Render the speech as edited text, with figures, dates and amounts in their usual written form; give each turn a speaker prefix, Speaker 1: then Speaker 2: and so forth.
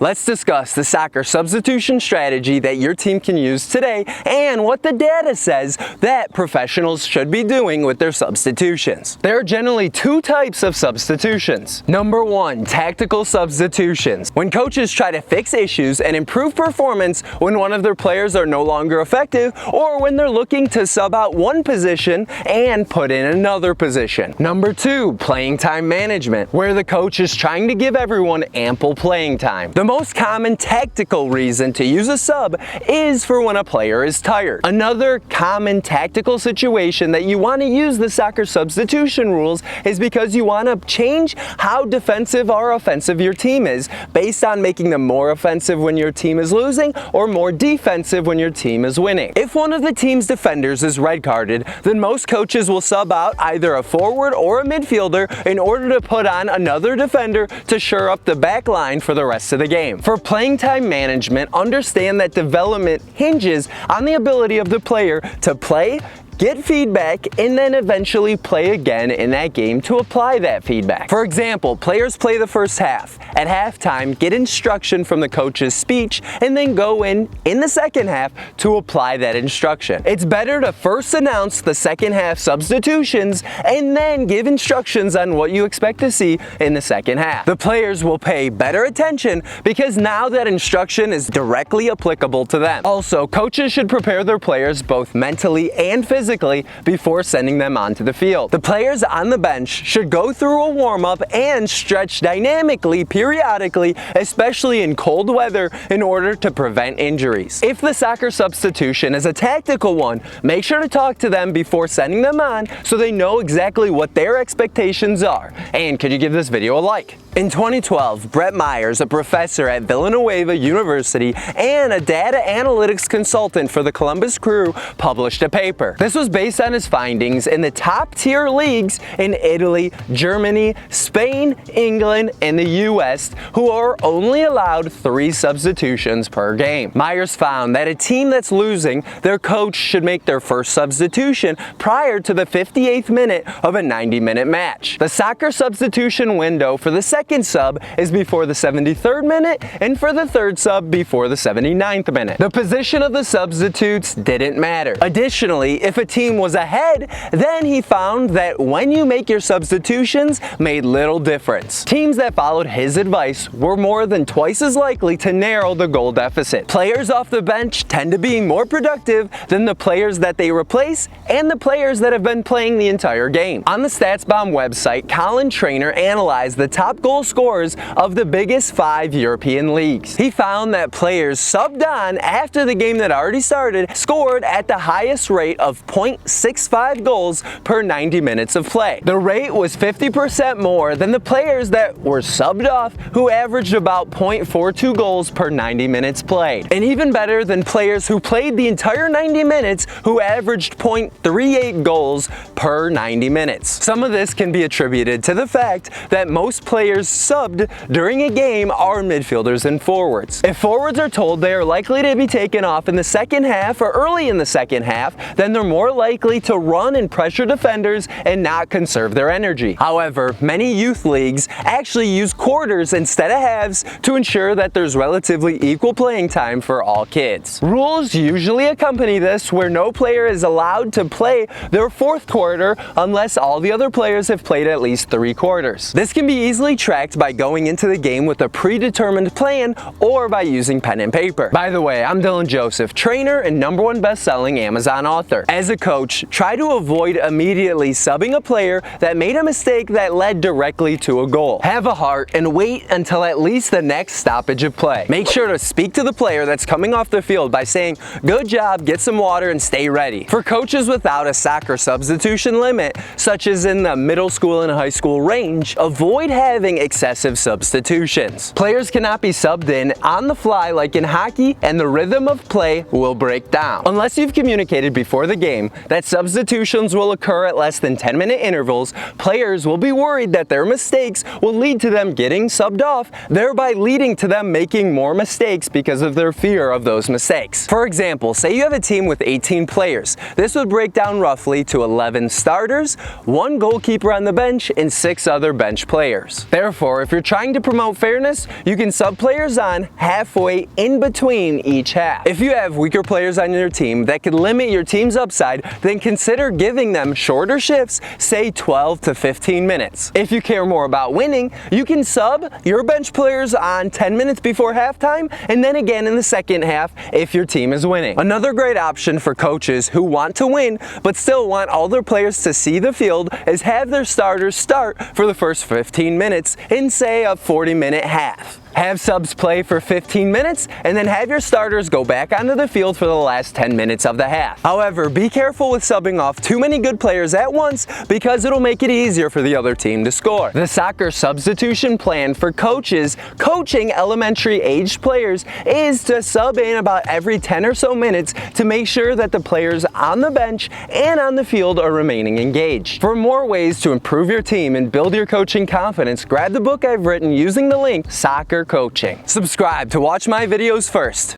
Speaker 1: Let's discuss the soccer substitution strategy that your team can use today and what the data says that professionals should be doing with their substitutions. There are generally two types of substitutions. Number one, tactical substitutions. When coaches try to fix issues and improve performance when one of their players are no longer effective or when they're looking to sub out one position and put in another position. Number two, playing time management, where the coach is trying to give everyone ample playing time. The most common tactical reason to use a sub is for when a player is tired. Another common tactical situation that you want to use the soccer substitution rules is because you want to change how defensive or offensive your team is based on making them more offensive when your team is losing or more defensive when your team is winning. If one of the team's defenders is red carded, then most coaches will sub out either a forward or a midfielder in order to put on another defender to shore up the back line for the rest of the game. For playing time management, understand that development hinges on the ability of the player to play, get feedback, and then eventually play again in that game to apply that feedback. For example, players play the first half. At halftime, get instruction from the coach's speech, and then go in the second half to apply that instruction. It's better to first announce the second half substitutions and then give instructions on what you expect to see in the second half. The players will pay better attention because now that instruction is directly applicable to them. Also, coaches should prepare their players both mentally and physically before sending them onto the field. The players on the bench should go through a warm-up and stretch dynamically periodically, especially in cold weather, in order to prevent injuries. If the soccer substitution is a tactical one, make sure to talk to them before sending them on so they know exactly what their expectations are. And could you give this video a like? In 2012, Brett Myers, a professor at Villanova University and a data analytics consultant for the Columbus Crew, published a paper. This was based on his findings in the top-tier leagues in Italy, Germany, Spain, England, and the US, who are only allowed 3 substitutions per game. Myers found that a team that's losing, their coach should make their first substitution prior to the 58th minute of a 90-minute match. The soccer substitution window for the second sub is before the 73rd minute, and for the third sub before the 79th minute. The position of the substitutes didn't matter. Additionally, if a team was ahead, then he found that when you make your substitutions made little difference. Teams that followed his advice were more than twice as likely to narrow the goal deficit. Players off the bench tend to be more productive than the players that they replace and the players that have been playing the entire game. On the StatsBomb website, Colin Trainer analyzed the top goal scorers of the biggest 5 European leagues. He found that players subbed on after the game that already started scored at the highest rate of 0.65 goals per 90 minutes of play. The rate was 50% more than the players that were subbed off, who averaged about 0.42 goals per 90 minutes played. And even better than players who played the entire 90 minutes, who averaged 0.38 goals per 90 minutes. Some of this can be attributed to the fact that most players subbed during a game are midfielders and forwards. If forwards are told they are likely to be taken off in the second half or early in the second half, then they're more likely to run and pressure defenders and not conserve their energy. However, many youth leagues actually use quarters instead of halves to ensure that there's relatively equal playing time for all kids. Rules usually accompany this, where no player is allowed to play their fourth quarter unless all the other players have played at least 3 quarters. This can be easily tracked by going into the game with a predetermined plan or by using pen and paper. By the way, I'm Dylan Joseph, trainer and #1 best-selling Amazon author. As a coach, try to avoid immediately subbing a player that made a mistake that led directly to a goal. Have a heart and wait until at least the next stoppage of play. Make sure to speak to the player that's coming off the field by saying, "Good job, get some water and stay ready." For coaches without a soccer substitution limit, such as in the middle school and high school range, avoid having excessive substitutions. Players cannot be subbed in on the fly like in hockey, and the rhythm of play will break down. Unless you've communicated before the game that substitutions will occur at less than 10-minute intervals, players will be worried that their mistakes will lead to them getting subbed off, thereby leading to them making more mistakes because of their fear of those mistakes. For example, say you have a team with 18 players. This would break down roughly to 11 starters, 1 goalkeeper on the bench, and 6 other bench players. Therefore, if you're trying to promote fairness, you can sub players on halfway in between each half. If you have weaker players on your team that could limit your team's upside, then consider giving them shorter shifts, say 12 to 15 minutes. If you care more about winning, you can sub your bench players on 10 minutes before halftime and then again in the second half if your team is winning. Another great option for coaches who want to win but still want all their players to see the field is have their starters start for the first 15 minutes in, say, a 40-minute half. Have subs play for 15 minutes and then have your starters go back onto the field for the last 10 minutes of the half. However, be careful with subbing off too many good players at once because it'll make it easier for the other team to score. The soccer substitution plan for coaches coaching elementary aged players is to sub in about every 10 or so minutes to make sure that the players on the bench and on the field are remaining engaged. For more ways to improve your team and build your coaching confidence, grab the book I've written using the link Soccer Coaching. Subscribe to watch my videos first.